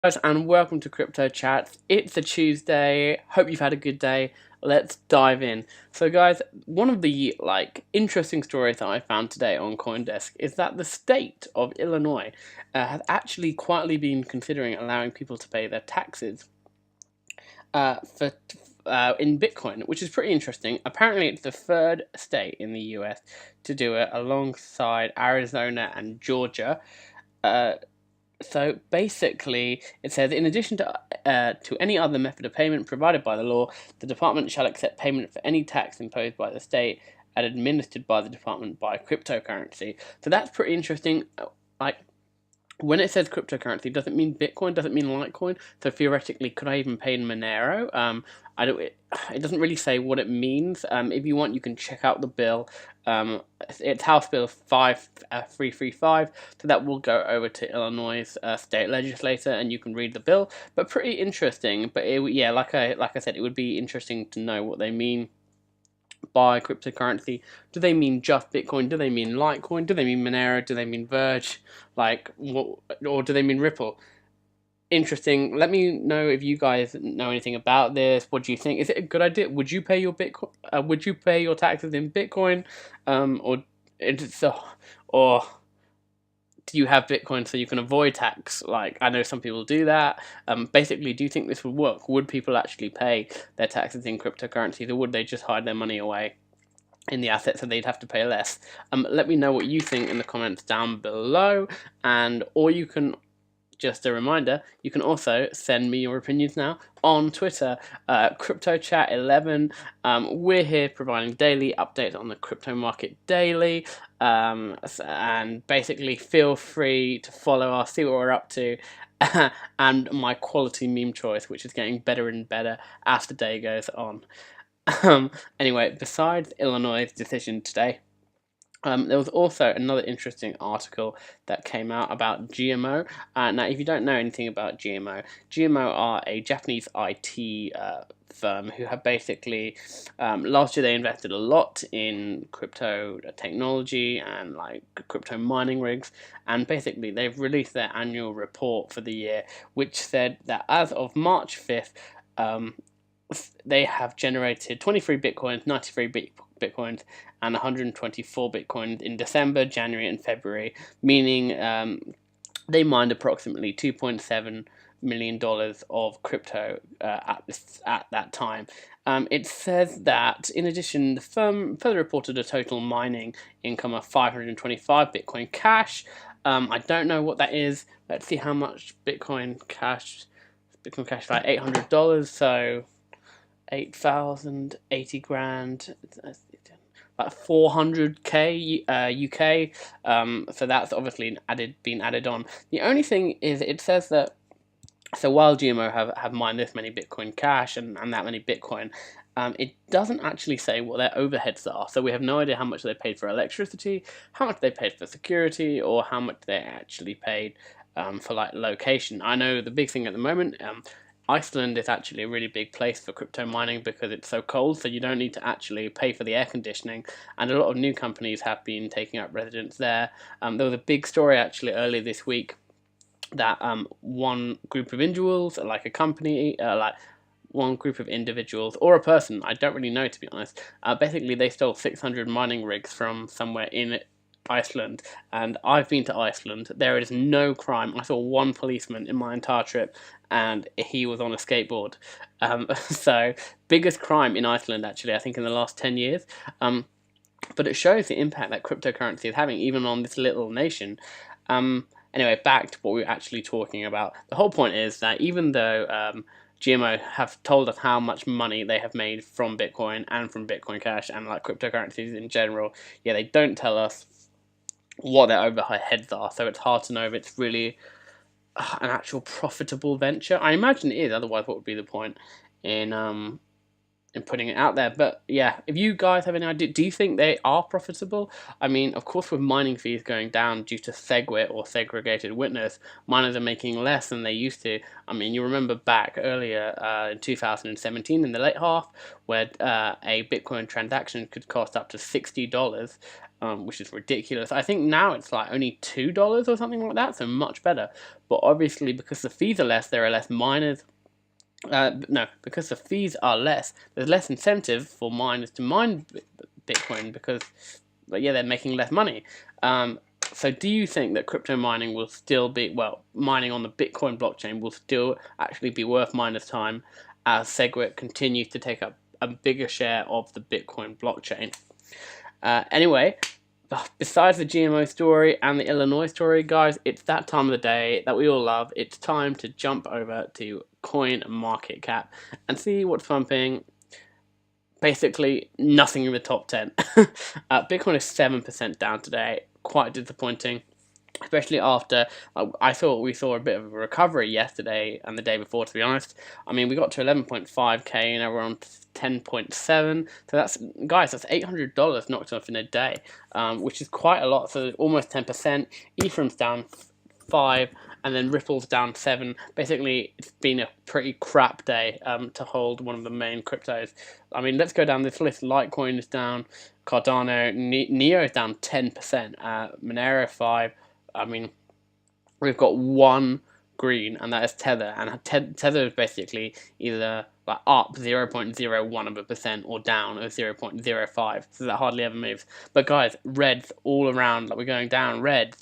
Guys, and welcome to Crypto Chats. It's a Tuesday. Hope you've had a good day. Let's dive in. So, guys, one of the interesting stories that I found today on CoinDesk is that the state of Illinois has actually quietly been considering allowing people to pay their taxes for in Bitcoin, which is pretty interesting. Apparently, it's the third state in the US to do it, alongside Arizona and Georgia. Uh, so basically, it says, in addition to any other method of payment provided by the law, the department shall accept payment for any tax imposed by the state and administered by the department by cryptocurrency. So that's pretty interesting. Like, when it says cryptocurrency, does it mean Bitcoin? Does it mean Litecoin? So theoretically, could I even pay in Monero? I don't. It doesn't really say what it means. If you want, you can check out the bill. It's House Bill 5335. So that will go over to Illinois' state legislator, and you can read the bill. But pretty interesting. But yeah, like I said, it would be interesting to know what they mean by cryptocurrency. Do they mean just Bitcoin? Do they mean Litecoin? Do they mean Monero? Do they mean Verge? Or do they mean Ripple? Interesting. Let me know if you guys know anything about this. What do you think? Is it a good idea? Would you pay your Bitcoin? Would you pay your taxes in Bitcoin? Or it's or do you have Bitcoin so you can avoid tax? Like, I know some people do that. Basically, do you think this would work? Would people actually pay their taxes in cryptocurrencies, or would they just hide their money away in the assets so they'd have to pay less? Let me know what you think in the comments down below, or you can, just a reminder, you can also send me your opinions now on Twitter, CryptoChat11. We're here providing daily updates on the crypto market daily, and basically feel free to follow us, see what we're up to, and my quality meme choice, which is getting better and better as the day goes on. Anyway, besides Illinois' decision today, there was also another interesting article that came out about GMO. Now, if you don't know anything about GMO are a Japanese IT firm who have basically, last year they invested a lot in crypto technology and crypto mining rigs, and basically they've released their annual report for the year, which said that as of March 5th, they have generated 23 bitcoins, 93 bitcoins, and 124 bitcoins in December, January, and February, meaning they mined approximately $2.7 million of crypto at that time. It says that, in addition, the firm further reported a total mining income of 525 Bitcoin Cash. I don't know what that is. Let's see how much Bitcoin Cash. Bitcoin Cash is like $800, so 8,000, 80 grand, like 400k UK. So that's obviously been added on. The only thing is, it says that, so while GMO have mined this many Bitcoin Cash and that many Bitcoin, it doesn't actually say what their overheads are. So we have no idea how much they paid for electricity, how much they paid for security, or how much they actually paid for location. I know the big thing at the moment, Iceland is actually a really big place for crypto mining because it's so cold, so you don't need to actually pay for the air conditioning, and a lot of new companies have been taking up residence there. There was a big story actually earlier this week that one group of individuals, like a company, one group of individuals or a person, I don't really know to be honest, basically they stole 600 mining rigs from somewhere in Iceland, and I've been to Iceland. There is no crime. I saw one policeman in my entire trip, and he was on a skateboard. So, biggest crime in Iceland, actually, I think, in the last 10 years. But it shows the impact that cryptocurrency is having, even on this little nation. Anyway, back to what we were actually talking about. The whole point is that even though GMO have told us how much money they have made from Bitcoin and from Bitcoin Cash and cryptocurrencies in general, yeah, they don't tell us what their overheads are, so it's hard to know if it's really an actual profitable venture. I imagine it is, otherwise what would be the point in putting it out there? But yeah, if you guys have any idea, do you think they are profitable? I mean, of course, with mining fees going down due to SegWit or segregated witness, miners are making less than they used to. I mean, you remember back earlier in 2017, in the late half, where a Bitcoin transaction could cost up to $60. which is ridiculous. I think now it's like only $2 or something like that, so much better. But obviously, because the fees are less, there are less miners. No, because the fees are less, there's less incentive for miners to mine Bitcoin because, but yeah, they're making less money. So do you think that crypto mining will still be, well, mining on the Bitcoin blockchain will still actually be worth miners' time as SegWit continues to take up a bigger share of the Bitcoin blockchain? Anyway, besides the GMO story and the Illinois story, guys, it's that time of the day that we all love. It's time to jump over to CoinMarketCap and see what's pumping. Basically, nothing in the top 10. Bitcoin is 7% down today. Quite disappointing, especially after I thought we saw a bit of a recovery yesterday and the day before, to be honest. I mean, we got to 11.5k, now we're on 10.7. So that's, guys, that's $800 knocked off in a day, which is quite a lot. So almost 10%. Ethereum's down 5, and then Ripple's down 7. Basically, it's been a pretty crap day to hold one of the main cryptos. I mean, let's go down this list. Litecoin is down, Cardano, Neo is down 10%, Monero 5. I mean, we've got one green, and that is Tether, and Tether is basically either like up 0.01% or down 0.05, so that hardly ever moves. But guys, reds all around, like we're going down, reds.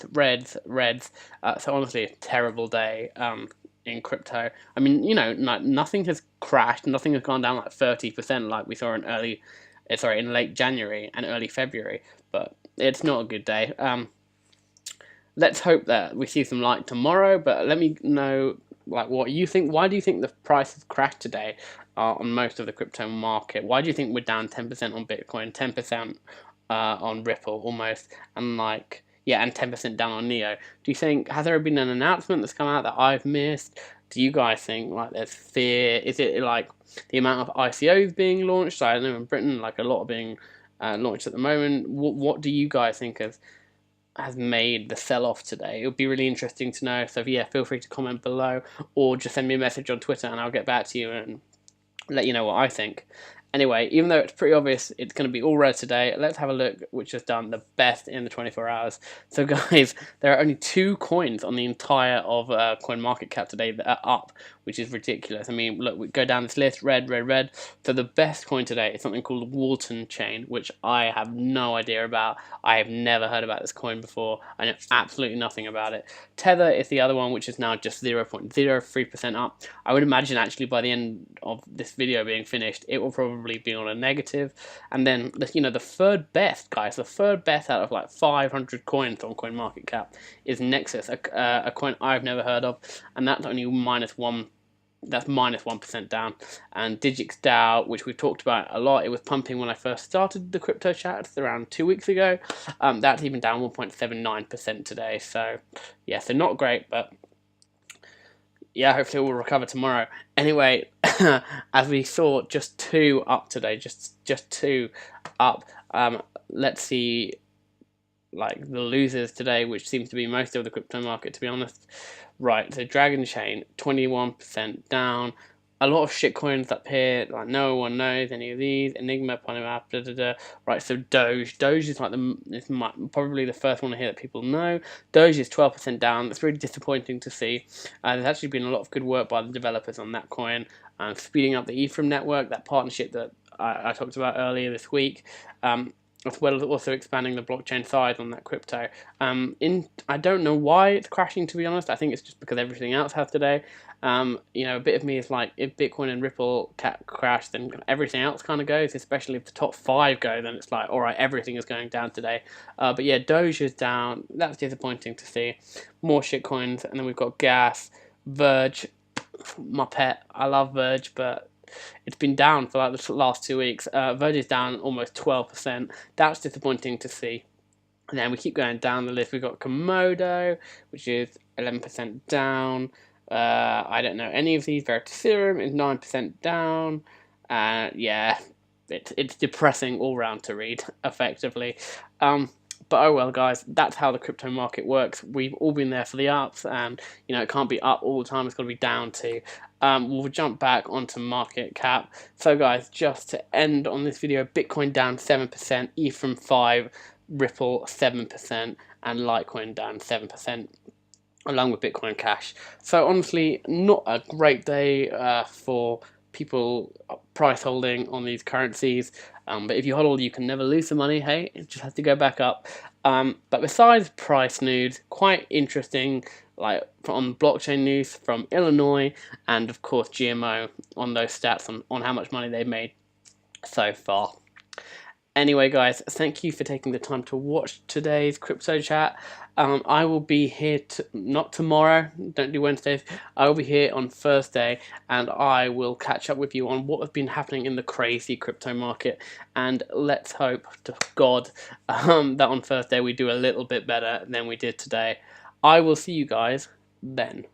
So honestly, a terrible day in crypto. I mean, you know, nothing has crashed, nothing has gone down like 30% like we saw in late January and early February, but it's not a good day. Let's hope that we see some light tomorrow, but let me know like what you think. Why do you think the price has crashed today on most of the crypto market? Why do you think we're down 10% on Bitcoin, 10% on Ripple almost, and like, yeah, and 10% down on Neo? Do you think, has there been an announcement that's come out that I've missed? Do you guys think like there's fear? Is it like the amount of ICOs being launched? I know in Britain, like a lot are being launched at the moment. What do you guys think has made the sell-off today? It would be really interesting to know. So yeah, feel free to comment below or just send me a message on Twitter and I'll get back to you and let you know what I think. Anyway, even though it's pretty obvious it's going to be all red today, let's have a look which has done the best in the 24 hours. So guys, there are only 2 coins on the entire of CoinMarketCap today that are up, which is ridiculous. I mean, look, we go down this list, red. So the best coin today is something called Walton Chain, which I have no idea about. I have never heard about this coin before. I know absolutely nothing about it. Tether is the other one, which is now just 0.03% up. I would imagine actually by the end of this video being finished, it will probably be on a negative. And then, you know, the third best, guys, the third best out of like 500 coins on CoinMarketCap is Nexus, a coin I've never heard of, and that's only -1. That's -1% down. And Digix DAO, which we've talked about a lot, it was pumping when I first started the crypto chats around 2 weeks ago. That's even down 1.79% today. So yeah, so not great, but yeah, hopefully we'll recover tomorrow. Anyway, as we saw, just 2 up today, just 2 up. Let's see, like the losers today, which seems to be most of the crypto market, to be honest. Right, so Dragon Chain, 21% down. A lot of shitcoins up here, like no one knows any of these. Enigma, Polymath, Right, so Doge. Doge is like probably the first one here that people know. Doge is 12% down. That's really disappointing to see. There's actually been a lot of good work by the developers on that coin, speeding up the Ethereum network, that partnership that I talked about earlier this week. As well as also expanding the blockchain size on that crypto. I don't know why it's crashing, to be honest. I think it's just because everything else has today. You know, a bit of me is like, if Bitcoin and Ripple crash, then everything else kind of goes, especially if the top 5 go, then it's like, all right, everything is going down today. But yeah, Doge is down. That's disappointing to see. More shitcoins, and then we've got Gas, Verge, my pet. I love Verge, but it's been down for like the last 2 weeks. Verge is down almost 12%. That's disappointing to see. And then we keep going down the list. We've got Komodo, which is 11% down. I don't know any of these. Veritaserum is 9% down. Yeah, it's depressing all round to read, effectively. But oh well, guys, that's how the crypto market works. We've all been there for the ups, and you know it can't be up all the time. It's got to be down too. We'll jump back onto market cap. So guys, just to end on this video, Bitcoin down 7%, Ethereum 5, Ripple 7%, and Litecoin down 7%, along with Bitcoin Cash. So honestly, not a great day for people price holding on these currencies. But if you hold, you can never lose the money. Hey, it just has to go back up. But besides price news, quite interesting, like on blockchain news from Illinois, and of course GMO on those stats on how much money they've made so far. Anyway, guys, thank you for taking the time to watch today's crypto chat. I will be here, not tomorrow, don't do Wednesdays, I will be here on Thursday, and I will catch up with you on what has been happening in the crazy crypto market, and let's hope to God that on Thursday we do a little bit better than we did today. I will see you guys then.